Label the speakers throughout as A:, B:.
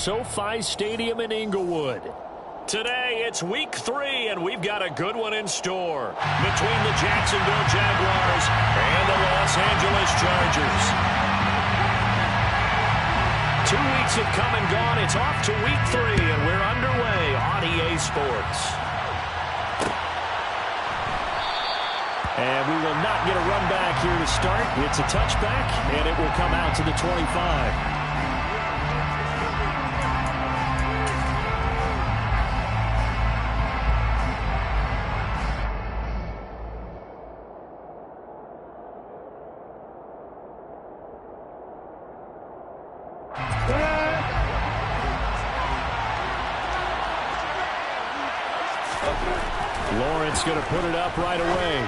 A: SoFi Stadium in Inglewood. Today, it's week 3, and we've got a good one in store between the Jacksonville Jaguars and the Los Angeles Chargers. 2 weeks have come and gone. It's off to week 3, and we're underway on EA Sports. And we will not get a run back here to start. It's a touchback, and it will come out to the 25. Lawrence going to put it up right away.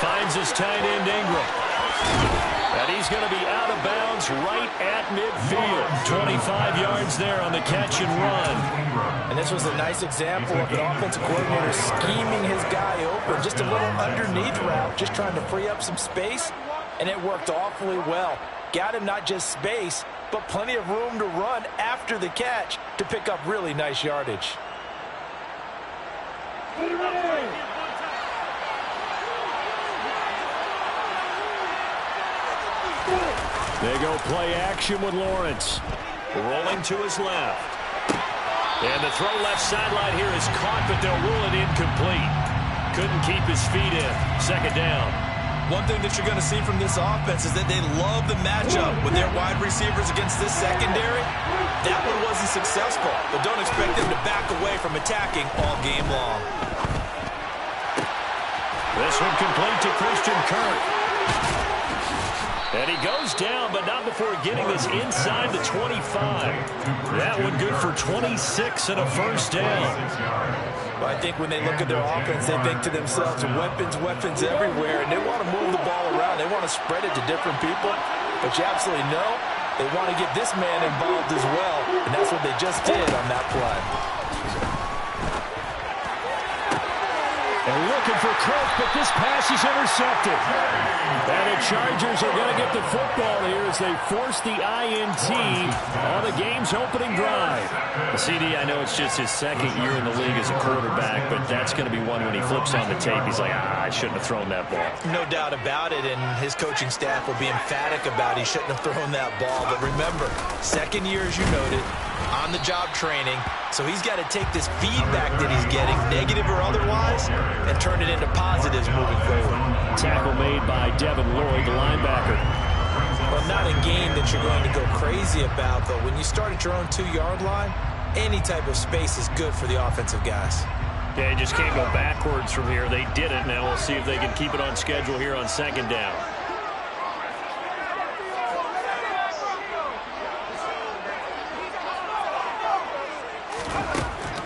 A: Finds his tight end Ingram. And he's going to be out of bounds right at midfield. 25 yards there on the catch and run.
B: And this was a nice example of an offensive coordinator scheming his guy open. Just a little underneath route, just trying to free up some space. And it worked awfully well. Got him not just space, but plenty of room to run after the catch to pick up really nice yardage.
A: They go play action with Lawrence. Rolling to his left. And the throw left sideline here is caught, but they'll rule it incomplete. Couldn't keep his feet in. Second down.
B: One thing that you're going to see from this offense is that they love the matchup with their wide receivers against this secondary. That one wasn't successful, but don't expect them to back away from attacking all game long.
A: This one complete to Christian Kirk. And he goes down, but not before getting this inside the 25. That one good for 26 and a first down.
B: Well, I think when they look at their offense, they think to themselves, weapons everywhere, and they want to move the ball around. They want to spread it to different people. But you absolutely know they want to get this man involved as well, and that's what they just did on that play.
A: And looking for Kirk, but this pass is intercepted. And the Chargers are going to get the football here as they force the INT on the game's opening drive.
C: CD, I know it's just his second year in the league as a quarterback, but that's going to be one when he flips on the tape. He's like, I shouldn't have thrown that ball.
B: No doubt about it, and his coaching staff will be emphatic about he shouldn't have thrown that ball. But remember, second year, as you noted, on-the-job training, so he's got to take this feedback that he's getting, negative or otherwise, and turn it into positives moving forward.
A: Tackle made by Devin Lloyd, the linebacker.
B: Well, not a game that you're going to go crazy about, but when you start at your own 2-yard line, any type of space is good for the offensive guys.
C: Yeah, he just can't go backwards from here. They did it. Now we'll see if they can keep it on schedule here on second down.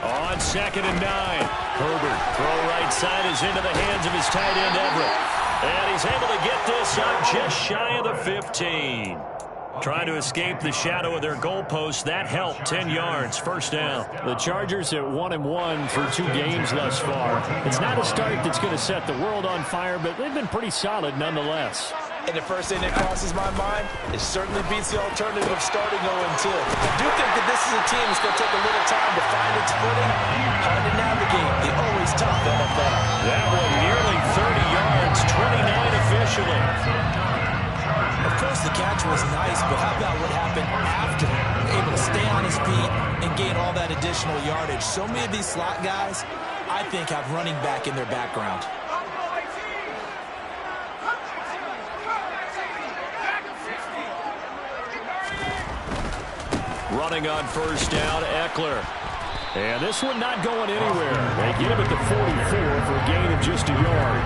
A: On 2nd and 9. Herbert, throw right side is into the hands of his tight end Everett. And he's able to get this up just shy of the 15. Trying to escape the shadow of their goalpost. That helped. 10 yards. First down. The Chargers at 1-1 through 2 games thus far. It's not a start that's going to set the world on fire, but they've been pretty solid nonetheless.
B: And the first thing that crosses my mind, it certainly beats the alternative of starting 0-2. I do think that this is a team that's going to take a little time to find its footing, hard to navigate the always tough NFL.
A: That one nearly 30 yards, 29 officially.
B: Of course, the catch was nice, but how about what happened after? Able to stay on his feet and gain all that additional yardage. So many of these slot guys, I think, have running back in their background.
A: Running on first down, Eckler. And this one not going anywhere. They get him at the 44 for a gain of just a yard.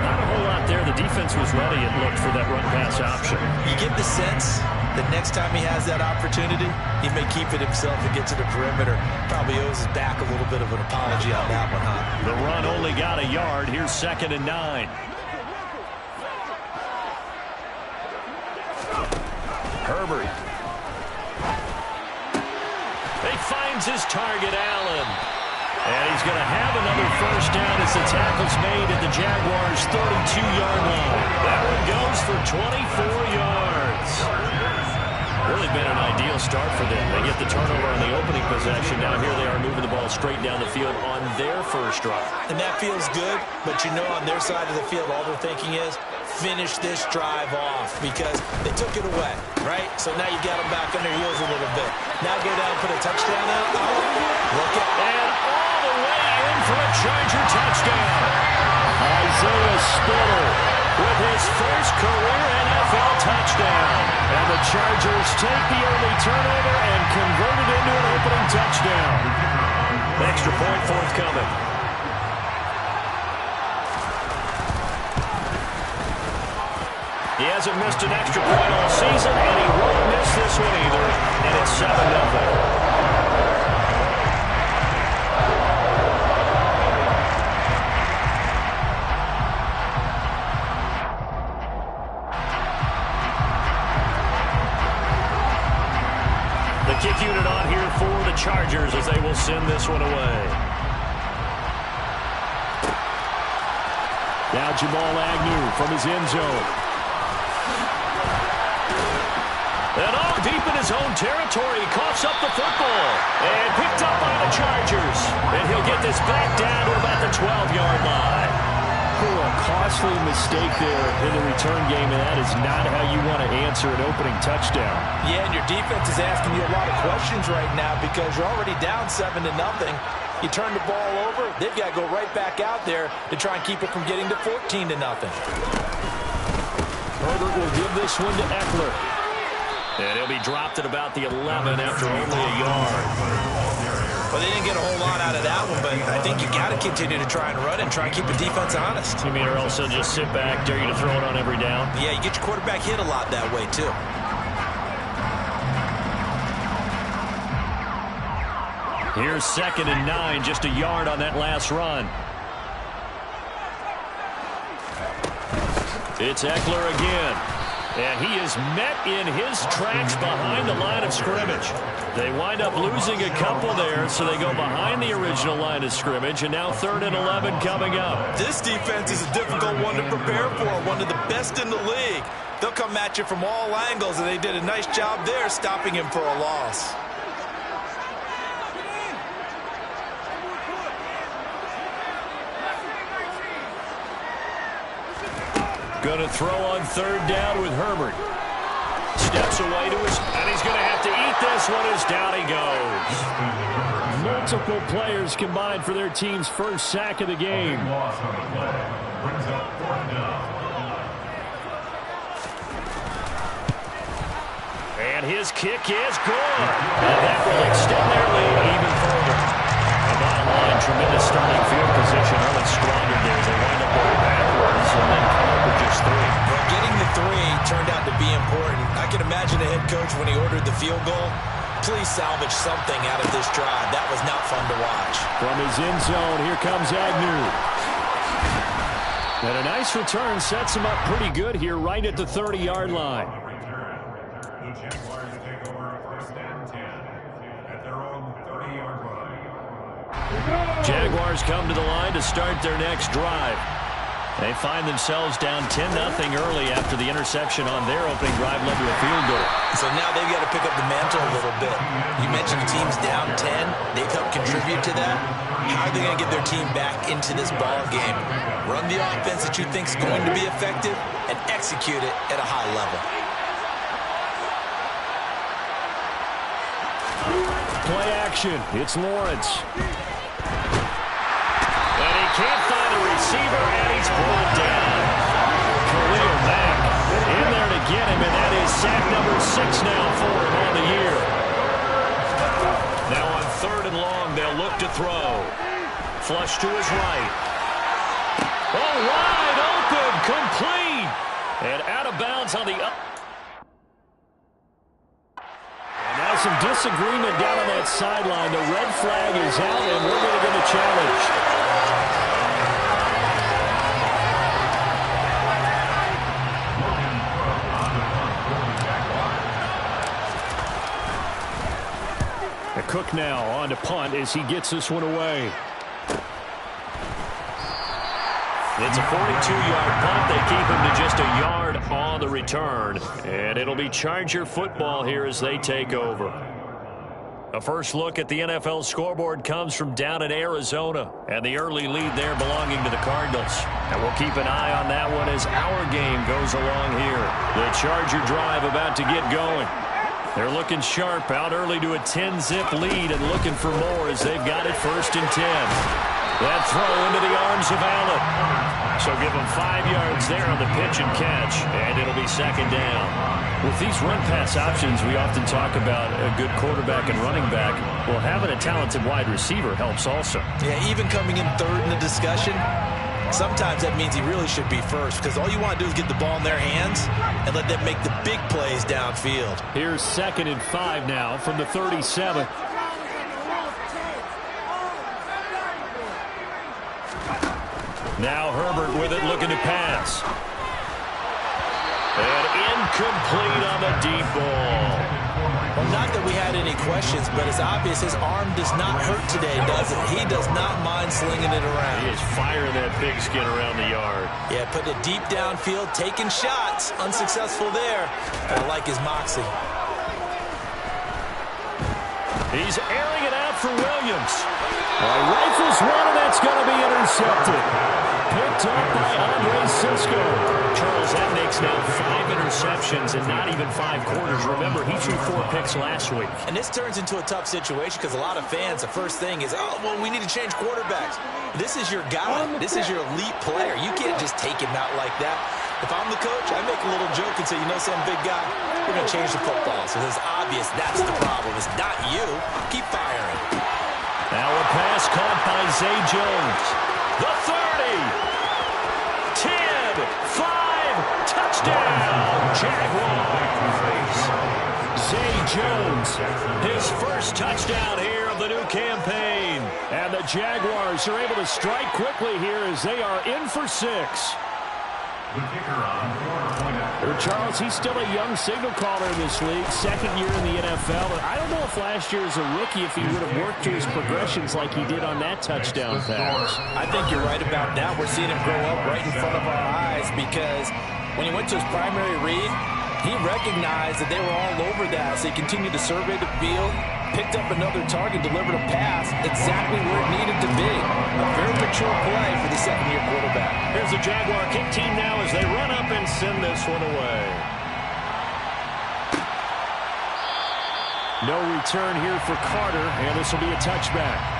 C: Not a whole lot there. The defense was ready, it looked, for that run-pass option.
B: You get the sense that next time he has that opportunity, he may keep it himself and get to the perimeter. Probably owes his back a little bit of an apology on that one, huh?
A: The run only got a yard. Here's 2nd and 9. Herbert. He finds his target, Allen. And he's going to have another first down as the tackle's made at the Jaguars' 32-yard line. That one goes for 24 yards.
C: Really been an ideal start for them. They get the turnover on the opening possession. Now here they are moving the ball straight down the field on their first drive.
B: And that feels good, but you know on their side of the field, all they're thinking is, finish this drive off because they took it away, right? So now you got them back on their heels a little bit. Now go down and put a touchdown out. Look at
A: and all the way in for a Charger touchdown. Isaiah Spiller with his first career NFL touchdown. And the Chargers take the early turnover and convert it into an opening touchdown. Extra point forthcoming. He hasn't missed an extra point all season, and he won't miss this one either. And it's 7-0. The kick unit on here for the Chargers as they will send this one away. Now Jamal Agnew from his end zone. And all deep in his own territory, he coughs up the football. And picked up by the Chargers. And he'll get this back down to about the 12-yard line.
C: A costly mistake there in the return game, and that is not how you want to answer an opening touchdown.
B: Yeah, and your defense is asking you a lot of questions right now because you're already down 7-0. You turn the ball over, they've got to go right back out there to try and keep it from getting to 14-0.
C: Herbert will give this one to Eckler.
A: And he'll be dropped at about the 11 after only a yard.
B: Well, they didn't get a whole lot out of that one, but I think you got to continue to try and run and try and keep the defense honest.
A: You mean or else they'll just sit back, dare you to throw it on every down?
B: Yeah, you get your quarterback hit a lot that way, too.
A: Here's 2nd and 9, just a yard on that last run. It's Eckler again. And he is met in his tracks behind the line of scrimmage. They wind up losing a couple there, so they go behind the original line of scrimmage, and now 3rd and 11 coming up.
B: This defense is a difficult one to prepare for, one of the best in the league. They'll come at you from all angles, and they did a nice job there stopping him for a loss.
A: Going to throw on 3rd down with Herbert. Steps away to his, and he's going to have to eat this one as down he goes.
C: Multiple players combined for their team's first sack of the game.
A: And his kick is good. And that will extend their lead even further. And bottom line, tremendous starting field position. Early squandered there. They wind up going backwards and then come up with just 3.
B: Well, getting the 3 turned out to be important. I can imagine the head coach when he ordered the field goal. Please salvage something out of this drive. That was not fun to watch.
C: From his end zone, here comes Agnew. And a nice return sets him up pretty good here right at the 30-yard line.
A: Jaguars come to the line to start their next drive. They find themselves down 10-0 early after the interception on their opening drive led to a field goal.
B: So now they've got to pick up the mantle a little bit. You mentioned the team's down 10. They've helped contribute to that. How are they going to get their team back into this ball game? Run the offense that you think is going to be effective and execute it at a high level.
C: Play action. It's Lawrence.
A: And he can't find a receiver, and he's brought down. Khalil Mack in there to get him, and that is sack number 6 now for him on the year. Now on 3rd and long, they'll look to throw. Flush to his right. Oh, wide open, complete. And out of bounds on the up.
C: Now some disagreement down on that sideline. The red flag is out, and we're going to get a challenge. Cook now on to punt as he gets this one away.
A: It's a 42-yard punt. They keep him to just a yard on the return. And it'll be Charger football here as they take over. A first look at the NFL scoreboard comes from down in Arizona. And the early lead there belonging to the Cardinals. And we'll keep an eye on that one as our game goes along here. The Charger drive about to get going. They're looking sharp, out early to a 10-zip lead and looking for more as they've got it 1st and 10. That throw into the arms of Allen. So give them 5 yards there on the pitch and catch, and it'll be 2nd down. With these run-pass options, we often talk about a good quarterback and running back. Well, having a talented wide receiver helps also.
B: Yeah, even coming in 3rd in the discussion, sometimes that means he really should be first because all you want to do is get the ball in their hands and let them make the big plays downfield.
A: Here's 2nd and 5 now from the 37. Now Herbert with it, looking to pass. And incomplete on the deep ball.
B: Well, not that we had any questions, but it's obvious his arm does not hurt today, does it? He does not mind slinging it around.
A: He is firing that pigskin around the yard.
B: Yeah, putting it deep downfield, taking shots. Unsuccessful there. I like his moxie.
A: He's airing it out for Williams. Rifles one, and that's going to be intercepted. Picked up by Andre Cisco. Charles, that makes now 5 interceptions in not even 5 quarters. Remember, he threw 4 picks last week.
B: And this turns into a tough situation because a lot of fans, the first thing is, oh, well, we need to change quarterbacks. This is your guy. This is your elite player. You can't just take him out like that. If I'm the coach, I make a little joke and say, you know something, big guy, we're going to change the football. So it's obvious that's the problem. It's not you. Keep firing.
A: Now a pass caught by Zay Jones. The 30. 10. 5. Touchdown. Jaguars. Zay Jones, his first touchdown here of the new campaign. And the Jaguars are able to strike quickly here as they are in for 6. Charles, he's still a young signal caller in this league, 2nd year in the NFL. But I don't know if last year as a rookie, if he would have worked through his progressions like he did on that touchdown pass.
B: I think you're right about that. We're seeing him grow up right in front of our eyes because when he went to his primary read, he recognized that they were all over that. So he continued to survey the field, picked up another target, delivered a pass exactly where it needed to be. A very mature play for the 2nd-year quarterback.
A: Here's the Jaguar kick team now as they run up and send this one away. No return here for Carter, and this will be a touchback.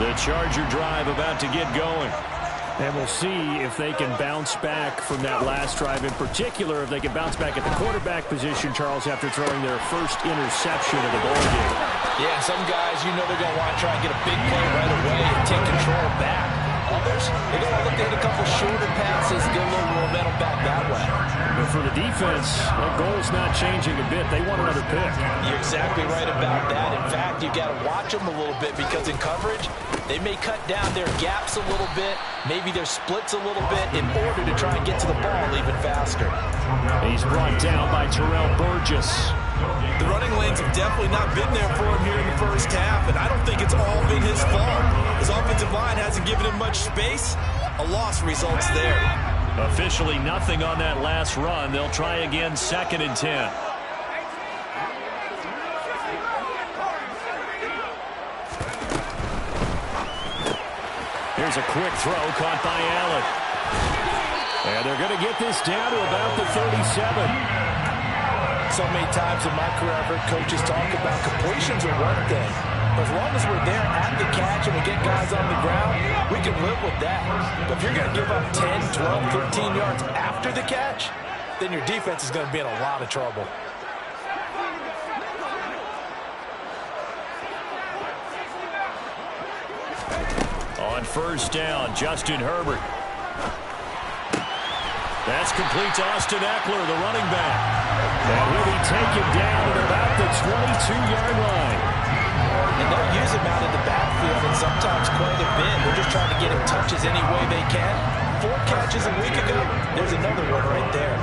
A: The Charger drive about to get going. And we'll see if they can bounce back from that last drive. In particular, if they can bounce back at the quarterback position, Charles, after throwing their first interception of the ball game.
B: Yeah, some guys, you know they're going to want to try and get a big play right away and take control back. Others, they're going to look to hit a couple shorter passes, get a little momentum back that way.
A: But for the defense, that goal's not changing a bit. They want another pick.
B: You're exactly right about that. In fact, you got to watch them a little bit because in coverage, they may cut down their gaps a little bit, maybe their splits a little bit in order to try and get to the ball even faster.
A: He's brought down by Terrell Burgess.
B: The running lanes have definitely not been there for him here in the first half, and I don't think it's all been his fault. His offensive line hasn't given him much space. A loss results there.
A: Officially nothing on that last run. They'll try again, 2nd and 10. Here's a quick throw caught by Allen. And they're going to get this down to about the 37.
B: So many times in my career I've heard coaches talk about completions are one thing. But as long as we're there at the catch and we get guys on the ground, we can live with that. But if you're going to give up 10, 12, 13 yards after the catch, then your defense is going to be in a lot of trouble. On
A: 1st down, Justin Herbert. That's complete to Austin Ekeler, the running back. And he'll be taken down at about the 22-yard line.
B: And they'll use him out in the backfield, and sometimes quite a bit. They're just trying to get him touches any way they can. 4 catches a week ago. There's another one right there.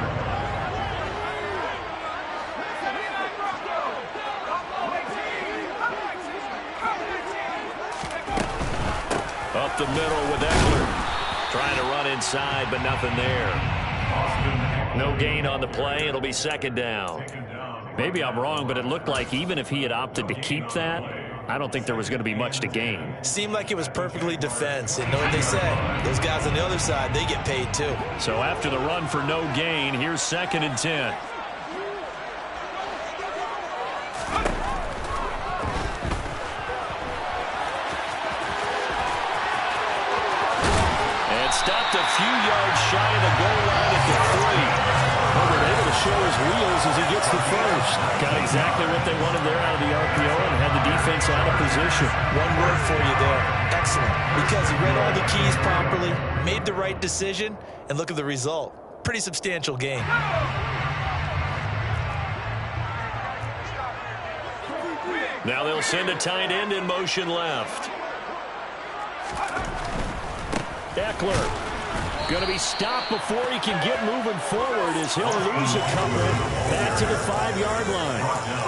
A: Up the middle with Ekeler. Trying to run inside, but nothing there. No gain on the play. It'll be second down. Maybe I'm wrong, but it looked like even if he had opted to keep that, I don't think there was going to be much to gain.
B: Seemed like it was perfectly defense. And know what they say? Those guys on the other side, they get paid too.
A: So after the run for no gain, here's 2nd and 10. And stopped a few yards shy of the goal line at the 3. Herbert able to show his wheels as he gets the first. Got exactly what they wanted there out of the RPO and had the defense out of position.
B: One word for you there. Excellent. Because he read all the keys properly, made the right decision, and look at the result. Pretty substantial gain.
A: Now they'll send a tight end in motion left. Ekeler going to be stopped before he can get moving forward as he'll lose a couple back to the 5-yard line.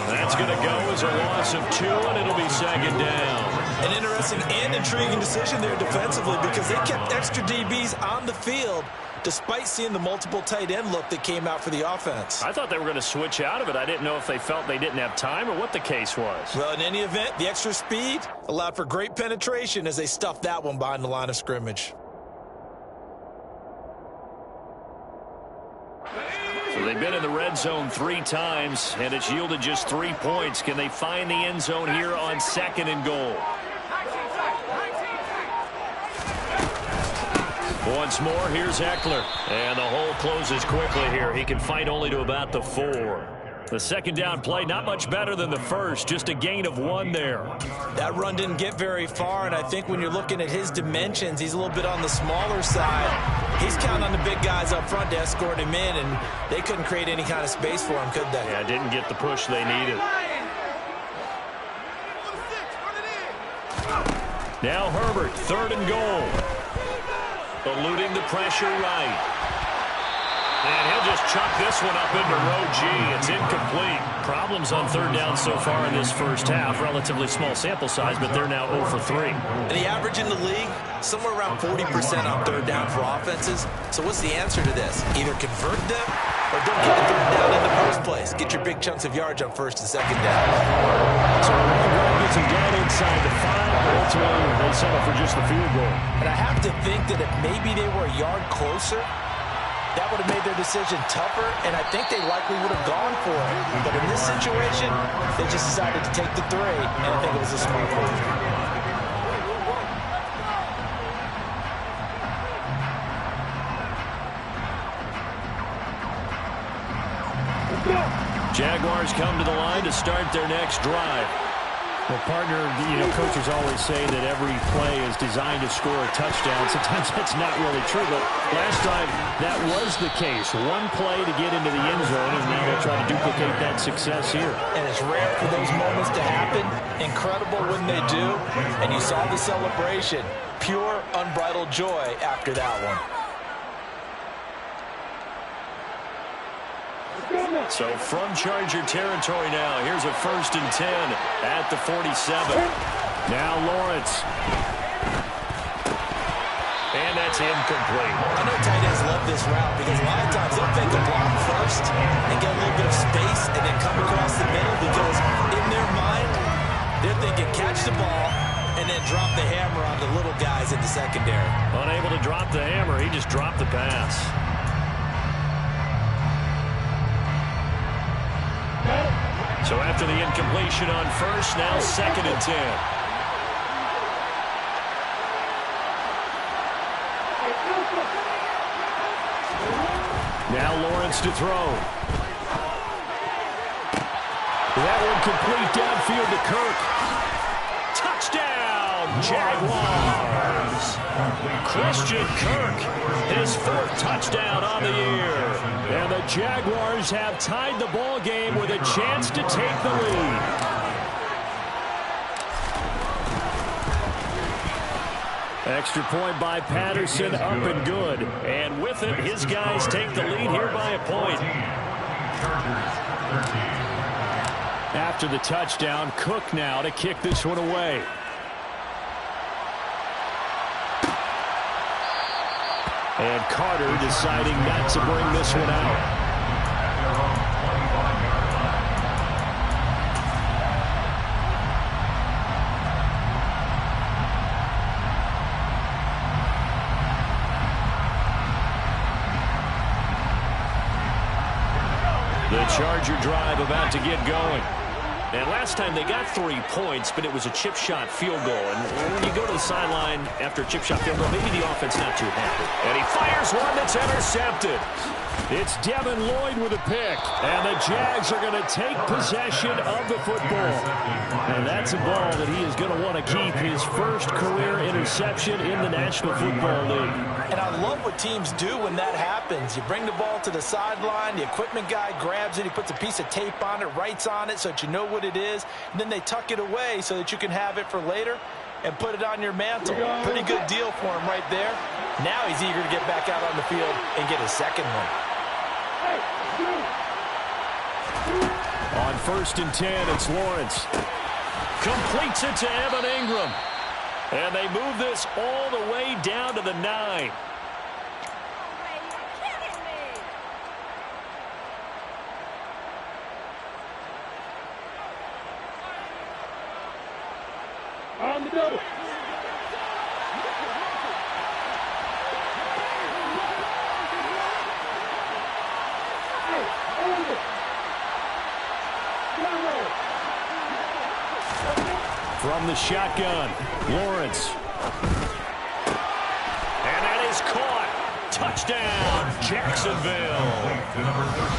A: That's going to go as a loss of 2, and it'll be second down.
B: An interesting and intriguing decision there defensively because they kept extra DBs on the field despite seeing the multiple tight end look that came out for the offense.
A: I thought they were going to switch out of it. I didn't know if they felt they didn't have time or what the case was.
B: Well, in any event, the extra speed allowed for great penetration as they stuffed that one behind the line of scrimmage.
A: So they've been in the red zone 3 times, and it's yielded just 3 points. Can they find the end zone here on 2nd and goal? Once more, here's Ekeler. And the hole closes quickly here. He can fight only to about the 4. The second down play, not much better than the first. Just a gain of 1 there.
B: That run didn't get very far, and I think when you're looking at his dimensions, he's a little bit on the smaller side. He's counting on the big guys up front to escort him in, and they couldn't create any kind of space for him, could they?
A: Yeah, didn't get the push they needed. Now Herbert, 3rd and goal. Eluding the pressure right. And he'll just chuck this one up into row G. It's incomplete. Problems on 3rd down so far in this first half. Relatively small sample size, but they're now 0 for 3.
B: And the average in the league, somewhere around 40% on 3rd down for offenses. So what's the answer to this? Either convert them or don't get the 3rd down in the first place. Get your big chunks of yards on 1st and 2nd down.
A: So Ryan gets him down inside the 5, but ultimately they settle for just the field goal.
B: And I have to think that if maybe they were a yard closer, that would have made their decision tougher, and I think they likely would have gone for it. But in this situation, they just decided to take the 3, and I think it was a smart move.
A: Jaguars come to the line to start their next drive. Well, partner, coaches always say that every play is designed to score a touchdown. Sometimes that's not really true, but last time that was the case. One play to get into the end zone, and now they'll try to duplicate that success here.
B: And it's rare for those moments to happen. Incredible when they do. And you saw the celebration. Pure, unbridled joy after that one.
A: So from Charger territory now, here's a 1st and 10 at the 47. Now Lawrence. And that's incomplete.
B: I know tight ends love this route because a lot of times they'll fake a block first and get a little bit of space and then come across the middle because in their mind, they're thinking catch the ball and then drop the hammer on the little guys in the secondary.
A: Unable to drop the hammer, he just dropped the pass. So after the incompletion on 1st, now 2nd and 10. Now Lawrence to throw. That one complete downfield to Kirk. Touchdown, Jaguars. Christian Kirk, his 4th touchdown on the year. And the Jaguars have tied the ball game with a chance to take the lead. Extra point by Patterson, up and good. And with it, his guys take the lead here by a point. After the touchdown, Cook now to kick this one away. And Carter deciding not to bring this one out. The Charger drive about to get going. And last time they got 3 points, but it was a chip shot field goal. And when you go to the sideline after a chip shot field goal, maybe the offense not too happy. And he fires one that's intercepted. It's Devin Lloyd with a pick. And the Jags are going to take possession of the football. And that's a ball that he is going to want to keep, his first career interception in the National Football League.
B: And I love what teams do when that happens. You bring the ball to the sideline, the equipment guy grabs it, he puts a piece of tape on it, writes on it so that you know what it is, and then they tuck it away so that you can have it for later and put it on your mantle. Pretty good deal for him right there. Now he's eager to get back out on the field and get his second one.
A: On 1st and 10, it's Lawrence. Completes it to Evan Ingram. And they move this all the way down to the 9.
D: On the double.
A: From the shotgun, Lawrence. And that is caught. Touchdown, Jacksonville.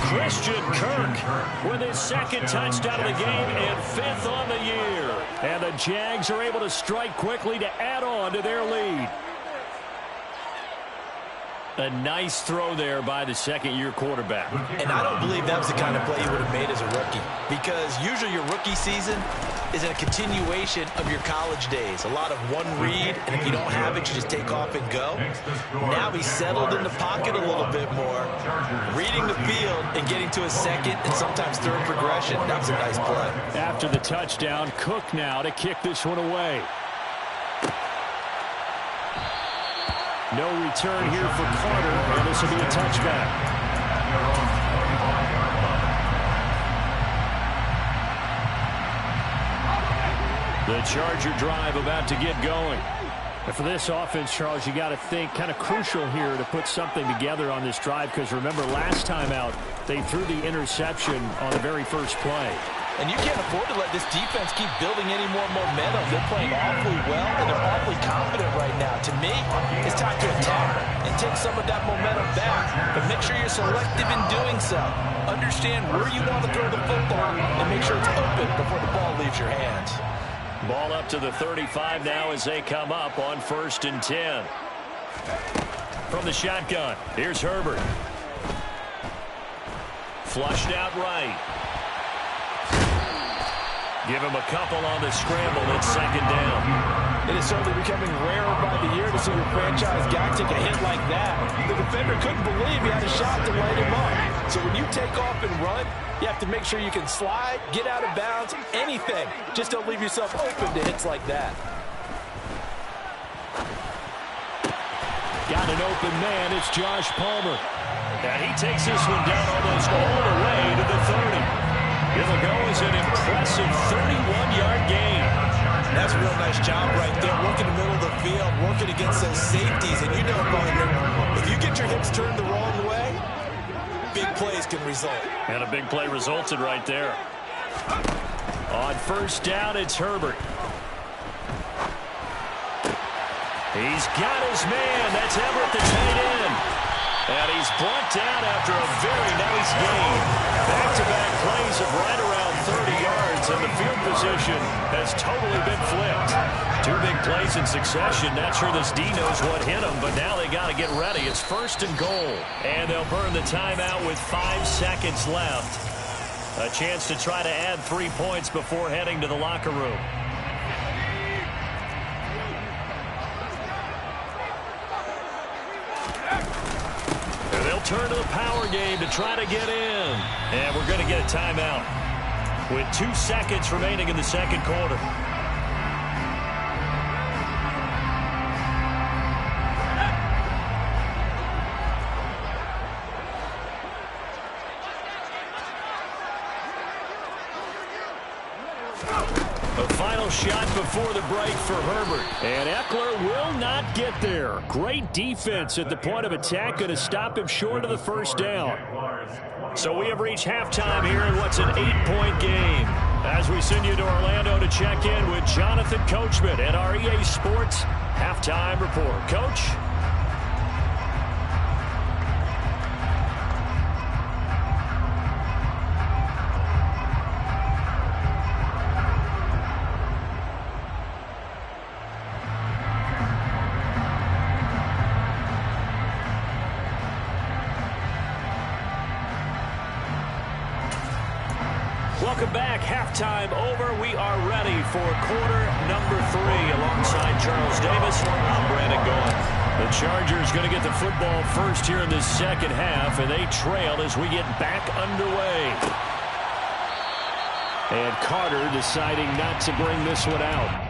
A: Christian Kirk with his 2nd touchdown of the game and 5th on the year. And the Jags are able to strike quickly to add on to their lead. A nice throw there by the 2nd-year quarterback.
B: And I don't believe that was the kind of play you would have made as a rookie, because usually your rookie season is a continuation of your college days. A lot of one read, and if you don't have it, you just take off and go. Now he's settled in the pocket a little bit more, reading the field and getting to his 2nd and sometimes 3rd progression. That was a nice play.
A: After the touchdown, Cook now to kick this one away. No return here for Carter, and this will be a touchback. The Charger drive about to get going. And for this offense, Charles, you got to think kind of crucial here to put something together on this drive, because remember last time out they threw the interception on the very first play.
B: And you can't afford to let this defense keep building any more momentum. They're playing awfully well, and they're awfully confident right now. To me, it's time to attack and take some of that momentum back. But make sure you're selective in doing so. Understand where you want to throw the football and make sure it's open before the ball leaves your hands.
A: Ball up to the 35 now as they come up on 1st and 10. From the shotgun, here's Herbert. Flushed out right. Give him a couple on the scramble. It's 2nd down.
B: It is certainly becoming rarer by the year to see your franchise guy take a hit like that. The defender couldn't believe he had a shot to light him up. So when you take off and run, you have to make sure you can slide, get out of bounds, anything. Just don't leave yourself open to hits like that.
A: Got an open man. It's Josh Palmer. And he takes this one down almost all the way to the 30. It'll go as an impressive 31-yard gain.
B: That's a real nice job right there, working the middle of the field, working against those safeties. And you know, partner, if you get your hips turned the wrong way, big plays can result.
A: And a big play resulted right there. On 1st down, it's Herbert. He's got his man. That's Everett, the tight end. And he's brought down after a very nice game. Back-to-back plays of right around 30 yards, and the field position has totally been flipped. Two big plays in succession. Not sure this D knows what hit him, but now they got to get ready. It's 1st and goal. And they'll burn the timeout with 5 seconds left. A chance to try to add 3 points before heading to the locker room. And they'll turn to the power game to try to get in. And we're going to get a timeout with 2 seconds remaining in the second quarter. The final shot before the break for Herbert. And Eckler will not get there. Great defense at the point of attack, going to stop him short of the first down. So we have reached halftime here in what's an 8-point game. As we send you to Orlando to check in with Jonathan Coachman at our EA Sports Halftime Report. Coach? Welcome back. Halftime over. We are ready for quarter number 3. Alongside Charles Davis, I'm Brandon Gaudin. The Chargers going to get the football first here in this second half, and they trail as we get back underway. And Carter deciding not to bring this one out.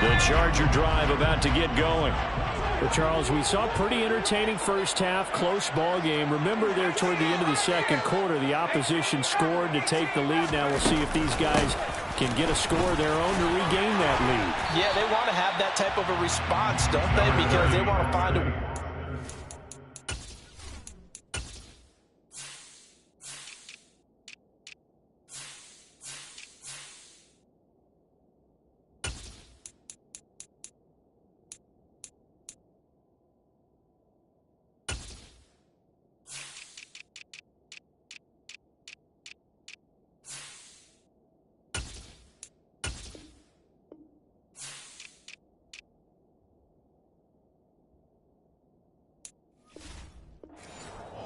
A: The Charger drive about to get going.
C: Well, Charles, we saw a pretty entertaining first half, close ball game. Remember there toward the end of the second quarter, the opposition scored to take the lead. Now we'll see if these guys can get a score of their own to regain that lead.
B: Yeah, they want to have that type of a response, don't they? Because they want to find a...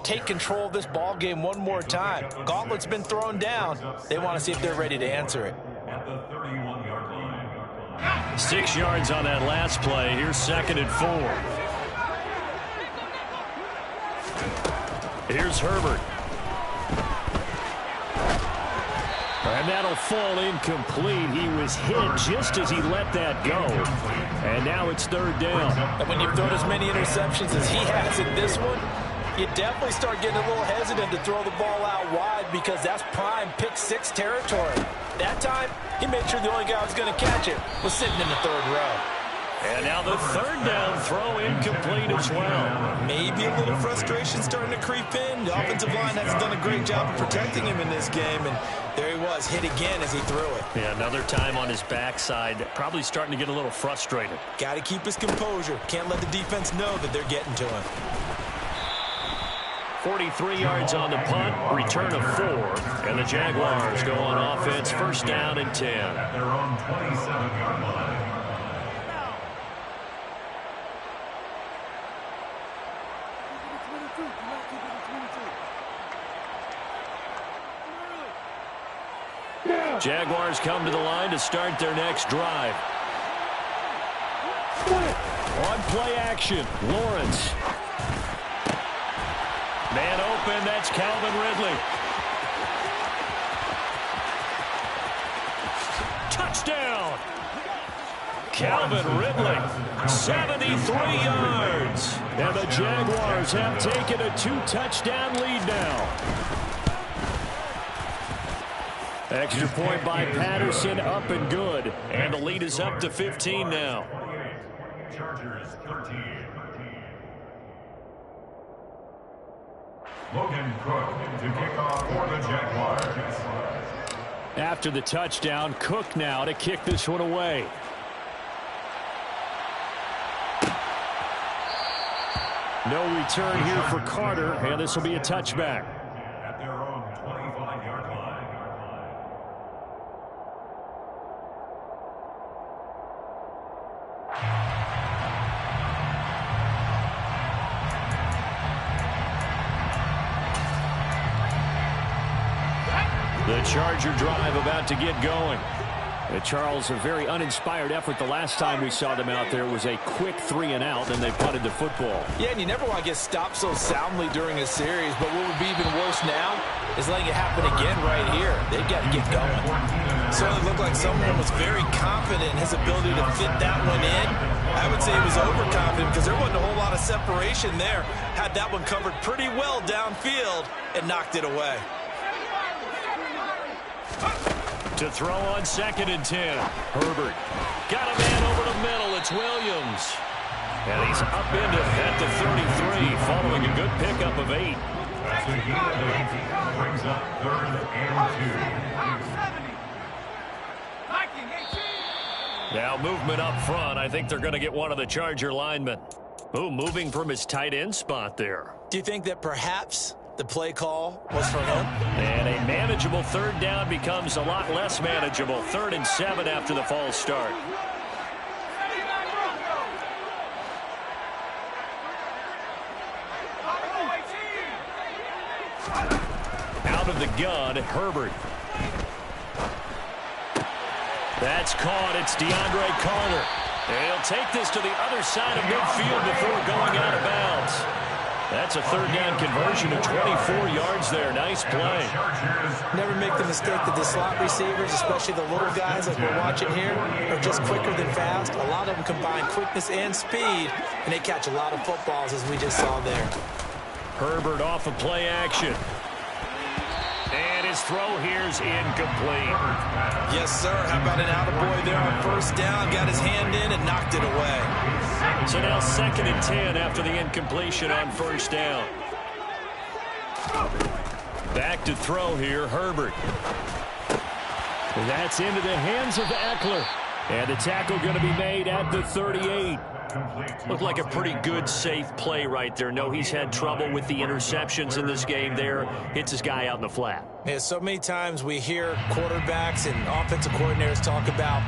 B: take control of this ball game one more time. Gauntlet's been thrown down. They want to see if they're ready to answer it.
A: 6 yards on that last play. Here's 2nd and 4. Here's Herbert. And that'll fall incomplete. He was hit just as he let that go. And now it's 3rd down.
B: And when you've thrown as many interceptions as he has in this one, you definitely start getting a little hesitant to throw the ball out wide because that's prime pick 6 territory. That time, he made sure the only guy who was going to catch it was sitting in the 3rd row.
A: And now the 3rd down throw incomplete as well.
B: Maybe a little frustration starting to creep in. The offensive line hasn't done a great job of protecting him in this game, and there he was, hit again as he threw it.
A: Yeah, another time on his backside, probably starting to get a little frustrated.
B: Got to keep his composure. Can't let the defense know that they're getting to him.
A: 43 yards on the punt, return of 4, and the Jaguars go on offense, 1st down and 10.
E: At their own 27-yard line.
A: Jaguars come to the line to start their next drive. On play action, Lawrence. Man open, that's Calvin Ridley. Touchdown! Calvin Ridley, 73 yards. And the Jaguars have taken a 2-touchdown lead now. Extra point by Patterson, up and good. And the lead is up to 15 now.
E: Chargers 13. Logan Cook to kick off for the Jaguars.
C: After the touchdown, Cook now to kick this one away. No return here for Carter, and this will be a touchback.
E: At their own 25-yard line.
C: The Charger drive about to get going. Charles, a very uninspired effort the last time we saw them out there. Was a quick 3-and-out, and they punted the football.
B: Yeah, and you never want to get stopped so soundly during a series, but what would be even worse now is letting it happen again right here. They've got to get going. Certainly looked like someone was very confident in his ability to fit that one in. I would say he was overconfident because there wasn't a whole lot of separation there. Had that one covered pretty well downfield and knocked it away.
A: To throw on 2nd and 10. Herbert. Got a man over the middle. It's Williams. And he's up into at the 33 following a good pickup of 8.
E: That's a gain of 8. Brings up 3rd and 2.
A: Now movement up front. I think they're going to get one of the Charger linemen. Ooh, moving from his tight end spot there.
B: Do you think that perhaps the play call was for him?
A: And a manageable 3rd down becomes a lot less manageable. 3rd and 7 after the false start. Out of the gun, Herbert. That's caught. It's DeAndre Carter. And he'll take this to the other side of midfield before going out of bounds. That's a 3rd down conversion of 24 yards there. Nice play.
B: Never make the mistake that the slot receivers, especially the little guys like we're watching here, are just quicker than fast. A lot of them combine quickness and speed, and they catch a lot of footballs, as we just saw there.
A: Herbert off of play action. And his throw here's incomplete.
B: Yes, sir. How about an attaboy there on 1st down? Got his hand in and knocked it away.
A: So now 2nd and 10 after the incompletion on 1st down. Back to throw here, Herbert. That's into the hands of Eckler. And the tackle going to be made at the 38. Looked like a pretty good, safe play right there. No, he's had trouble with the interceptions in this game there. Hits his guy out in the flat.
B: Yeah, so many times we hear quarterbacks and offensive coordinators talk about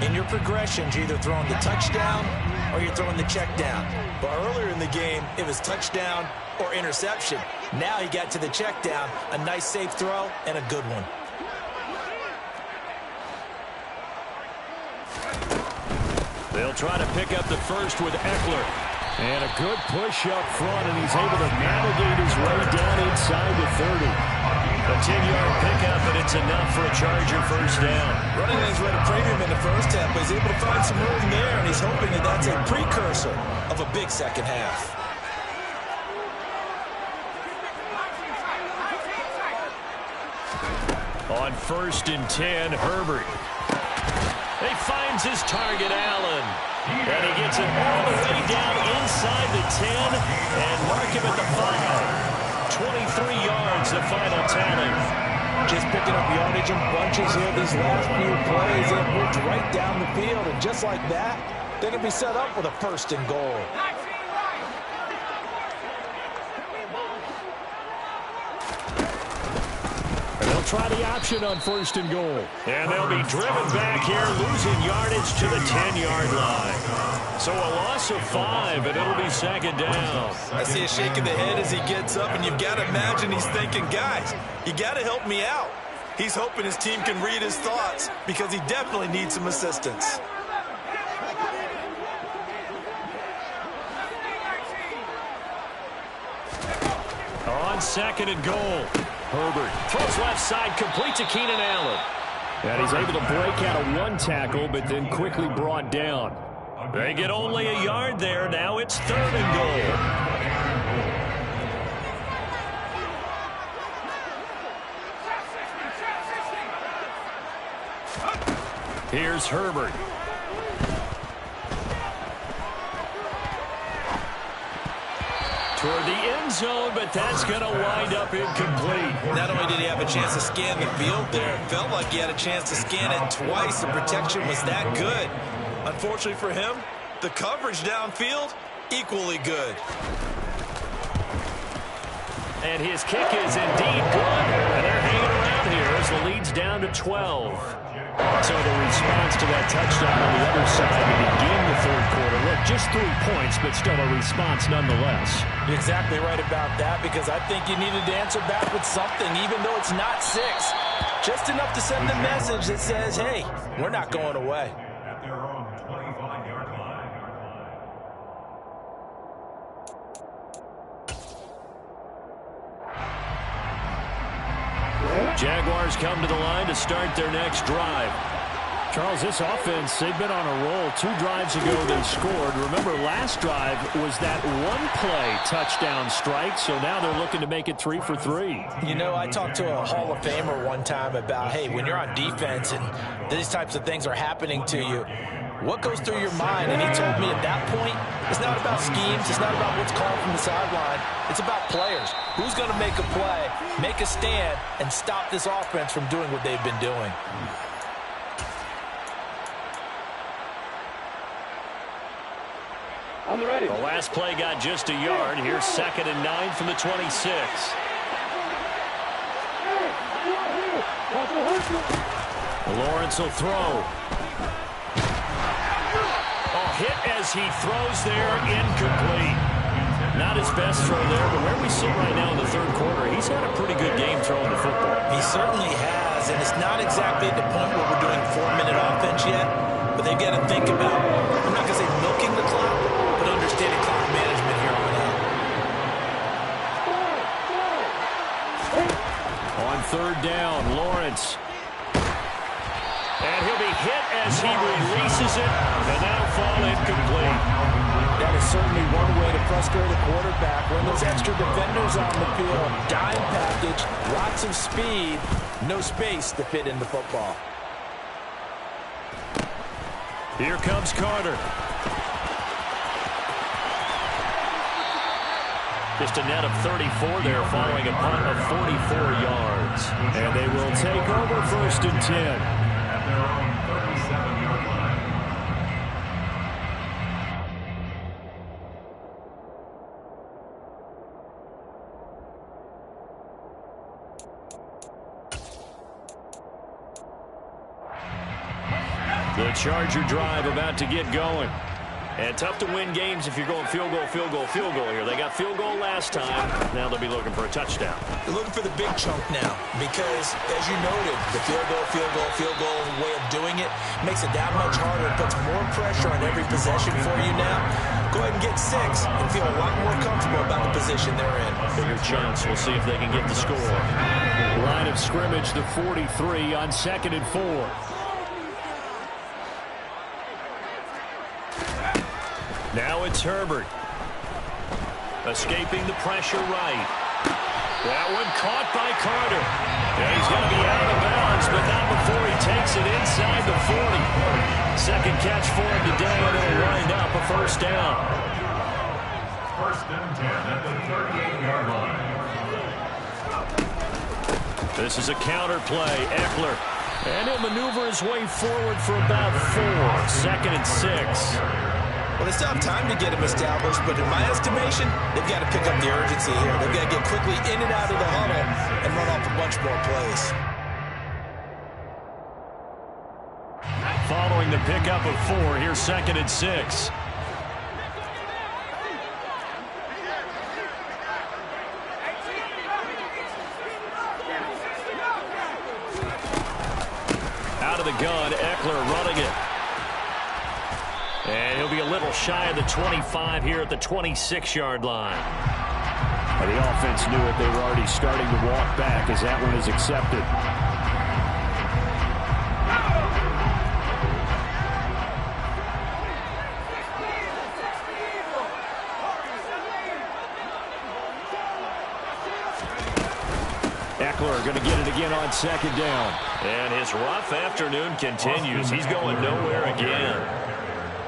B: in your progressions, you're either throwing the touchdown or you're throwing the check down. But earlier in the game, it was touchdown or interception. Now he got to the check down, a nice safe throw and a good one.
A: They'll try to pick up the first with Eckler. And a good push up front, and he's able to navigate his way down inside the 30. A 10-yard pickup, and it's enough for a Charger 1st down.
B: Running lanes were at a premium in the 1st half, but he's able to find some room there, and he's hoping that that's a precursor of a big 2nd half.
A: On 1st and 10, Herbert. He finds his target, Allen. And he gets it all the way down inside the 10 and mark him at the 5. 23 yards, the final tally.
B: Just picking up yardage in bunches here these last few plays. They've moved right down the field, and just like that, they can be set up with a 1st and goal.
C: Try the option on 1st and goal.
A: And they'll be driven back here, losing yardage to the 10-yard line. So a loss of 5, and it'll be 2nd down.
B: I see a shake of the head as he gets up, and you've got to imagine he's thinking, guys, you got to help me out. He's hoping his team can read his thoughts because he definitely needs some assistance.
A: On 2nd and goal. Herbert throws left side, complete to Keenan Allen.
C: And he's able to break out of one tackle, but then quickly brought down.
A: They get only a yard there. Now it's 3rd and goal. Here's Herbert. toward the end zone, but that's going to wind up incomplete.
B: Not only did he have a chance to scan the field there, it felt like he had a chance to scan it twice. The protection was that good. Unfortunately for him, the coverage downfield, equally good.
A: And his kick is indeed good. And they're hanging around here as the lead's down to 12.
C: So the response to that touchdown on the other side to begin the third quarter. Look, just 3 points, but still a response nonetheless.
B: You're exactly right about that, because I think you needed to answer back with something, even though it's not 6. Just enough to send the message that says, hey, we're not going away.
E: At their own 25-yard line.
A: Jaguars come to the line to start their next drive.
C: Charles, this offense, they've been on a roll. 2 drives ago they scored. Remember, last drive was that one-play touchdown strike, so now they're looking to make it 3 for 3.
B: You know, I talked to a Hall of Famer one time about, hey, when you're on defense and these types of things are happening to you, what goes through your mind? And he told me at that point, it's not about schemes. It's not about what's called from the sideline. It's about players. Who's going to make a play, make a stand, and stop this offense from doing what they've been doing?
D: On the ready.
A: The last play got just a yard. Here's 2nd and 9 from the 26. Lawrence will throw. Hit as he throws there, incomplete. Not his best throw there, but where we sit right now in the third quarter, he's had a pretty good game throwing the football.
B: He certainly has, and it's not exactly at the point where we're doing 4-minute offense yet, but they've got to think about, I'm not going to say milking the clock, but understanding clock management here on out.
C: On 3rd down, Lawrence.
A: And he'll be hit as he releases it, and that'll fall incomplete.
B: That is certainly one way to frustrate a quarterback. When those extra defenders on the field, dime package, lots of speed, no space to fit in the football.
A: Here comes Carter. Just a net of 34 there following a punt of 44 yards.
C: And they will take over 1st and 10.
E: At their own 37-yard line.
A: The Charger drive about to get going. And tough to win games if you're going field goal, field goal, field goal here. They got field goal last time. Now they'll be looking for a touchdown.
B: They're looking for the big chunk now because, as you noted, the field goal way of doing it makes it that much harder. It puts more pressure on every possession for you now. Go ahead and get 6 and feel a lot more comfortable about the position they're in.
A: Bigger chunks. We'll see if they can get the score.
C: Line of scrimmage, the 43 on 2nd and 4.
A: Now it's Herbert. Escaping the pressure right. That one caught by Carter. And he's going to be out of bounds, but not before he takes it inside the 40. Second catch for him today, and it'll wind up a 1st down.
E: 1st and 10 at the 38-yard line.
A: This is a counter play. Eckler. And he'll maneuver his way forward for about 4. 2nd and 6.
B: Well, they still have time to get him established, but in my estimation, they've got to pick up the urgency here. They've got to get quickly in and out of the huddle and run off a bunch more plays.
A: Following the pickup of 4, here's 2nd and 6. Out of the gun, Eckler running it. And he'll be a little shy of the 25 here at the 26-yard line.
C: The offense knew it. They were already starting to walk back as that one is accepted. Eckler going to get it again on 2nd down.
A: And his rough afternoon continues. He's going nowhere again.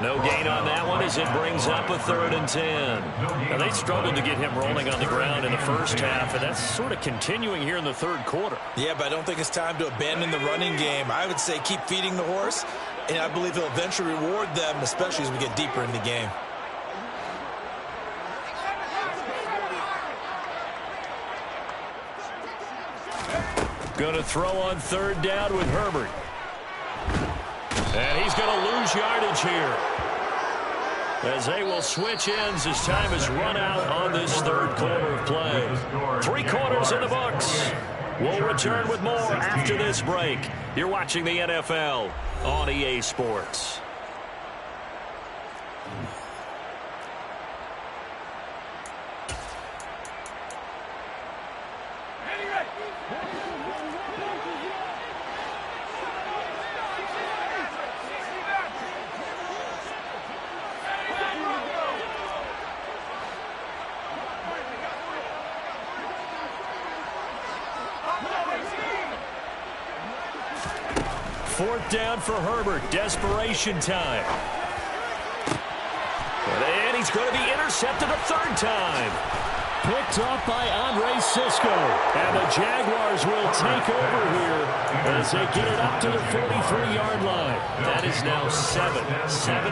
A: No gain on that one as it brings up a 3rd and 10.
C: Now, they struggled to get him rolling on the ground in the first half, and that's sort of continuing here in the 3rd quarter.
B: Yeah, but I don't think it's time to abandon the running game. I would say keep feeding the horse, and I believe he'll eventually reward them, especially as we get deeper in the game.
A: Going to throw on 3rd down with Herbert. And he's going to lose yardage here, as they will switch ends as time has run out on this 3rd quarter of play. 3 quarters in the books. We'll return with more after this break. You're watching the NFL on EA Sports. Fourth down for Herbert. Desperation time. And he's going to be intercepted a 3rd time.
C: Picked off by Andre Cisco. And the Jaguars will take over here as they get it up to the 43-yard line.
A: That is now 7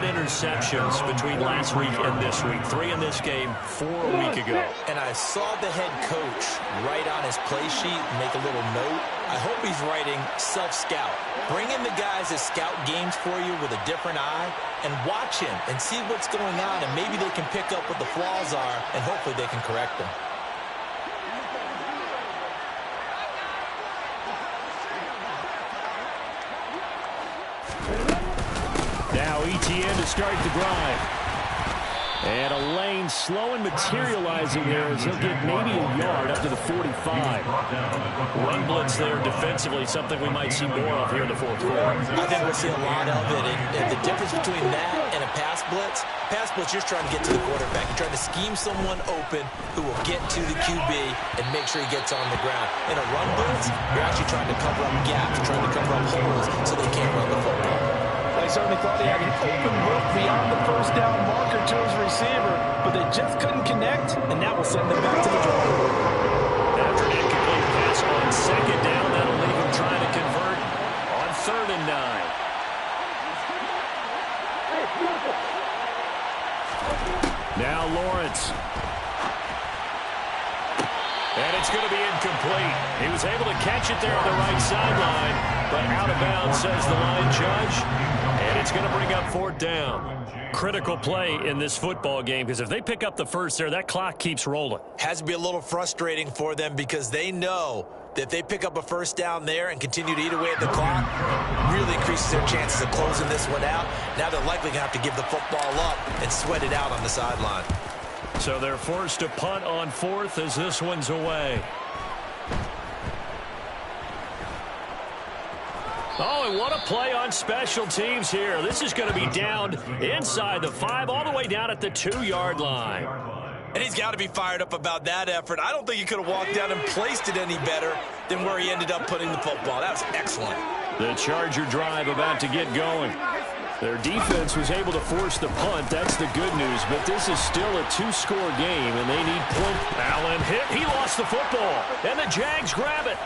A: interceptions between last week and this week. 3 in this game, 4 a week ago.
B: And I saw the head coach write on his play sheet and make a little note. I hope he's writing self-scout. Bring in the guys that scout games for you with a different eye and watch him and see what's going on, and maybe they can pick up what the flaws are, and hopefully they can correct them.
C: Now ETN to start the drive. And a lane slow and materializing there as he'll get maybe a yard up to the 45.
A: Run blitz there defensively, something we might see more of here in the 4th quarter.
B: I think we'll see a lot of it. And the difference between that and a pass blitz, you're just trying to get to the quarterback. You're trying to scheme someone open who will get to the QB and make sure he gets on the ground. In a run blitz, you're actually trying to cover up gaps, trying to cover up holes so they can't run the football. They certainly thought he had an open look beyond the 1st down marker to his receiver, but they just couldn't connect, and that will send them back to the drawing board.
A: After an incomplete pass on 2nd down, that'll leave him trying to convert on 3rd and 9. Now Lawrence. And it's going to be incomplete. He was able to catch it there on the right sideline, but out of bounds, says the line judge. And it's going to bring up 4th down. Critical play in this football game, because if they pick up the first there, that clock keeps rolling.
B: Has to be a little frustrating for them because they know that if they pick up a 1st down there and continue to eat away at the clock, really increases their chances of closing this one out. Now they're likely going to have to give the football up and sweat it out on the sideline.
A: So they're forced to punt on 4th as this one's away. Oh, and what a play on special teams here. This is going to be down inside the 5, all the way down at the 2-yard line.
B: And he's got to be fired up about that effort. I don't think he could have walked down and placed it any better than where he ended up putting the football. That was excellent.
A: The Charger drive about to get going.
C: Their defense was able to force the punt. That's the good news. But this is still a 2-score game, and they need point.
A: Allen hit. He lost the football. And the Jags grab it.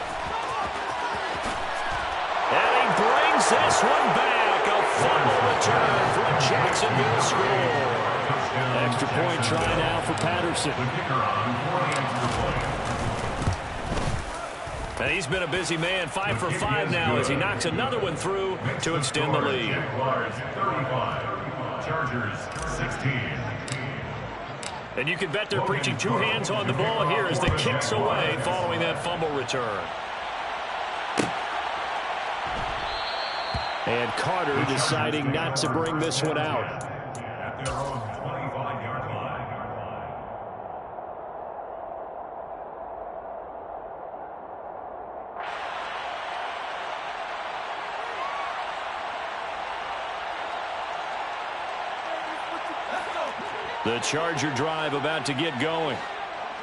A: And he brings this one back. A fumble return for a Jacksonville score.
C: Extra point try now for Patterson.
A: And he's been a busy man, 5 for 5 now as he knocks another one through to extend the lead.
E: Chargers 16.
A: And you can bet they're preaching 2 hands on the ball here as the kick's away following that fumble return.
C: And Carter deciding not to bring this one out.
E: At their own 25-yard line.
A: The Charger drive about to get going.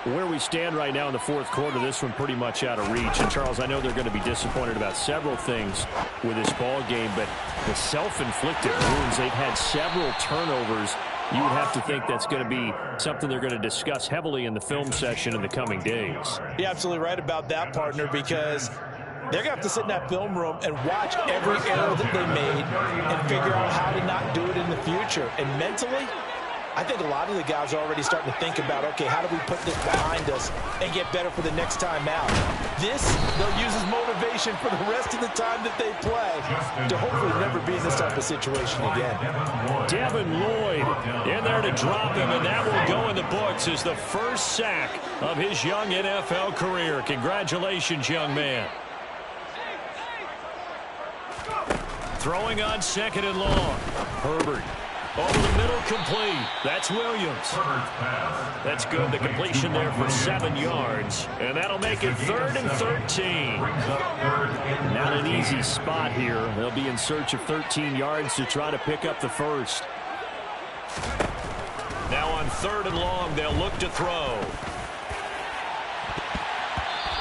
C: Where we stand right now in the 4th quarter, this one pretty much out of reach. And, Charles, I know they're going to be disappointed about several things with this ball game, but the self-inflicted wounds, they've had several turnovers. You would have to think that's going to be something they're going to discuss heavily in the film session in the coming days.
B: You're absolutely right about that, partner, because they're going to have to sit in that film room and watch every error that they made and figure out how to not do it in the future. And mentally, I think a lot of the guys are already starting to think about, okay, how do we put this behind us and get better for the next time out? This, they'll use as motivation for the rest of the time that they play to hopefully never be in this type of situation again.
A: Devin Lloyd in there to drop him, and that will go in the books as the first sack of his young NFL career. Congratulations, young man. Throwing on 2nd and long. Herbert. Over the middle, complete. That's Williams. That's good. The completion there for 7 yards. And that'll make it 3rd and 13.
C: Not an easy spot here. They'll be in search of 13 yards to try to pick up the first.
A: Now on 3rd and long, they'll look to throw.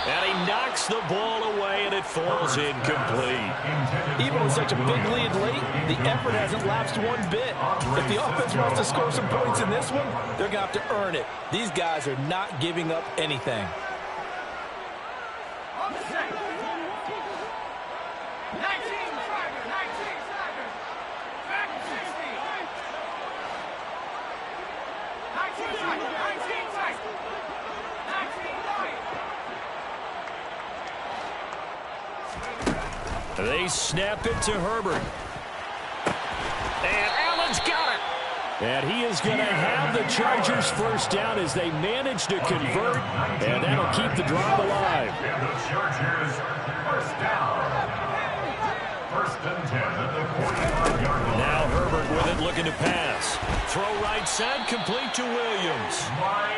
A: And he knocks the ball away, and it falls incomplete.
B: Even with such a big lead late, the effort hasn't lapsed one bit. If the offense wants to score some points in this one, they're going to have to earn it. These guys are not giving up anything.
A: They snap it to Herbert. And Allen's got it.
C: And he is going to have the Chargers first down as they manage to convert, and that'll keep the drive alive.
E: And the Chargers first down. 1st and 10 at the 45-yard line.
A: Now Herbert with it, looking to pass. Throw right side, complete to Williams.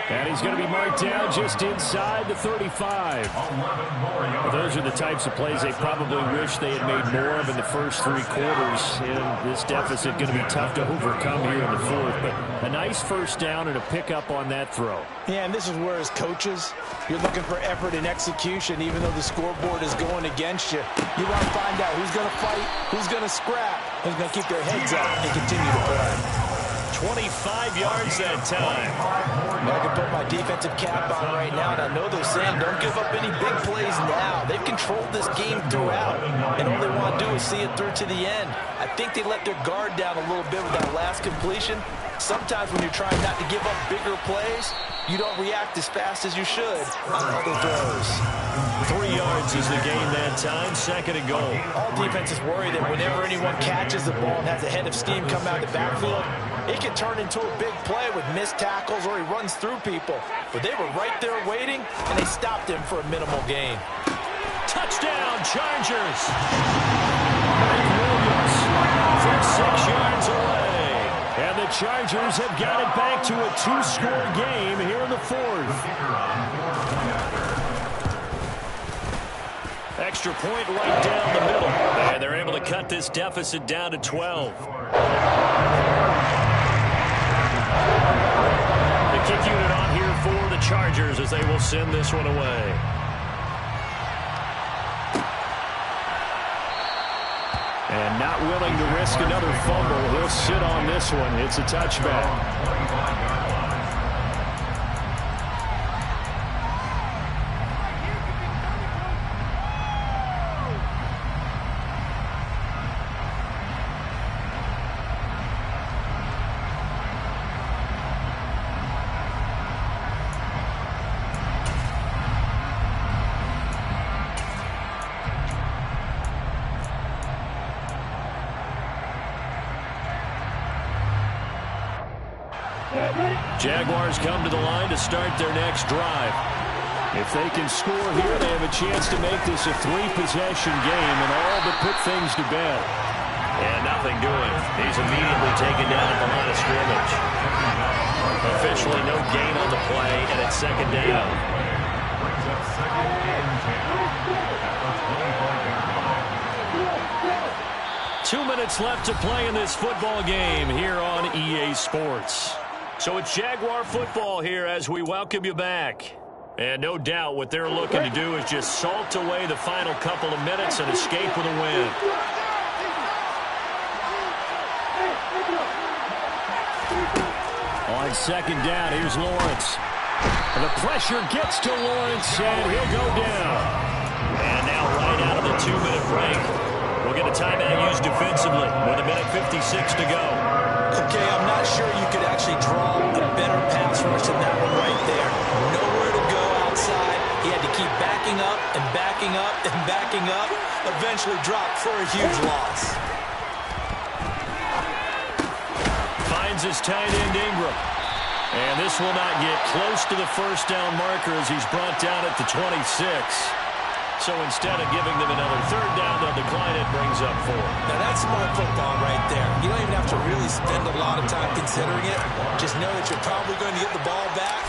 C: And he's going to be marked down just inside the 35. Well, those are the types of plays they probably wish they had made more of in the first 3 quarters. And this deficit going to be tough to overcome here in the 4th. But a nice first down and a pickup on that throw.
B: Yeah, and this is where, as coaches, you're looking for effort and execution, even though the scoreboard is going against you. You want to find out who's going to fight, who's going to scrap, who's going to keep their heads up and continue to play.
A: 25 yards that time.
B: I can put my defensive cap on right now, and I know they're saying don't give up any big plays now. They've controlled this game throughout, and all they want to do is see it through to the end. I think they let their guard down a little bit with that last completion. Sometimes when you're trying not to give up bigger plays, you don't react as fast as you should on other throws.
A: 3 yards is the gain that time, 2nd and goal.
B: All defenses worry that whenever anyone catches the ball and has a head of steam come out of the backfield, it can turn into a big play with missed tackles or he runs through people. But they were right there waiting, and they stopped him for a minimal gain.
A: Touchdown, Chargers! Williams from 6 yards away.
C: And the Chargers have got it back to a 2-score game here in the 4th.
A: Extra point right down the middle. And they're able to cut this deficit down to 12. The kick unit on here for the Chargers as they will send this one away.
C: And not willing to risk another fumble. He'll sit on this one. It's a touchback.
A: Jaguars come to the line to start their next drive.
C: If they can score here, they have a chance to make this a 3-possession game and all but put things to bed.
A: And nothing doing. He's immediately taken down at the line of scrimmage. Officially no gain on the play, and it's 2nd down. 2 minutes left to play in this football game here on EA Sports. So it's Jaguar football here as we welcome you back. And no doubt what they're looking to do is just salt away the final couple of minutes and escape with a win.
C: On second down, here's Lawrence. And the pressure gets to Lawrence, and he'll go down.
A: And now right out of the 2-minute break, we'll get a timeout used defensively with 1:56 to go.
B: Okay, I'm not sure you could actually draw a better pass rush than that one right there. Nowhere to go outside. He had to keep backing up and backing up and backing up. Eventually dropped for a huge loss.
A: Finds his tight end Ingram. And this will not get close to the first down marker as he's brought down at the 26. So instead of giving them another third down, they'll decline it, brings up 4.
B: Now that's smart football right there. You don't even have to really spend a lot of time considering it. Just know that you're probably going to get the ball back.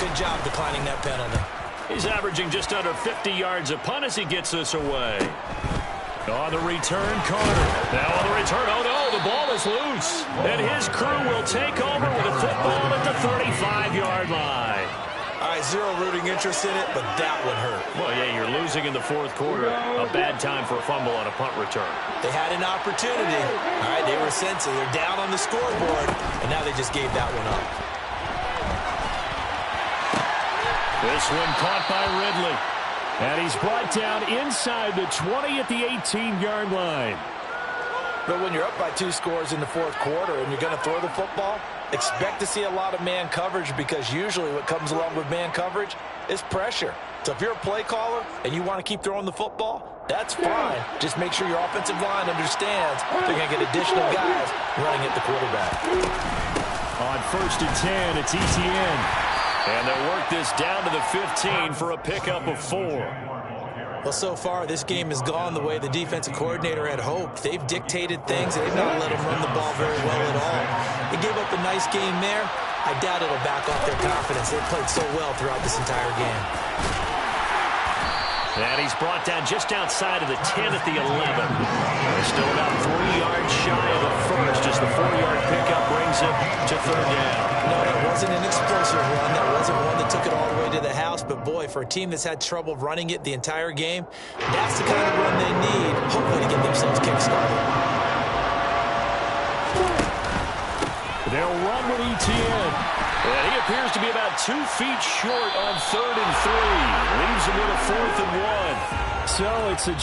B: Good job declining that penalty.
A: He's averaging just under 50 yards a punt as he gets this away. On the return, Carter. Now on the return, oh no, the ball is loose. And his crew will take over with a football at the 35-yard line.
B: All right, zero rooting interest in it, but that would hurt.
A: Well, yeah, you're losing in the fourth quarter. A bad time for a fumble on a punt return.
B: They had an opportunity. All right, they were sensing. They're down on the scoreboard, and now they just gave that one up.
C: This one caught by Ridley. And he's brought down inside the 20 at the 18-yard line.
B: But when you're up by 2 scores in the fourth quarter and you're going to throw the football, expect to see a lot of man coverage, because usually what comes along with man coverage is pressure. So if you're a play caller and you want to keep throwing the football, that's fine. Just make sure your offensive line understands they're going to get additional guys running at the quarterback.
C: On 1st and 10, it's Etienne.
A: And they'll work this down to the 15 for a pickup of 4.
B: Well, so far, this game has gone the way the defensive coordinator had hoped. They've dictated things, and they've not let them run the ball very well at all. They gave up a nice game there. I doubt it'll back off their confidence. They played so well throughout this entire game.
A: And he's brought down just outside of the 10 at the 11. They're still about 3 yards shy of the first as the 4-yard pickup brings him to 3rd down.
B: No, that wasn't an explosive run. That wasn't one that took it all the way to the house. But, boy, for a team that's had trouble running it the entire game, that's the kind of run they need, hopefully, to get themselves kick-started.
C: They'll run with Etienne.
A: And he appears to be about 2 feet short on 3rd and 3. Leaves him with a 4th and 1.
C: So it's a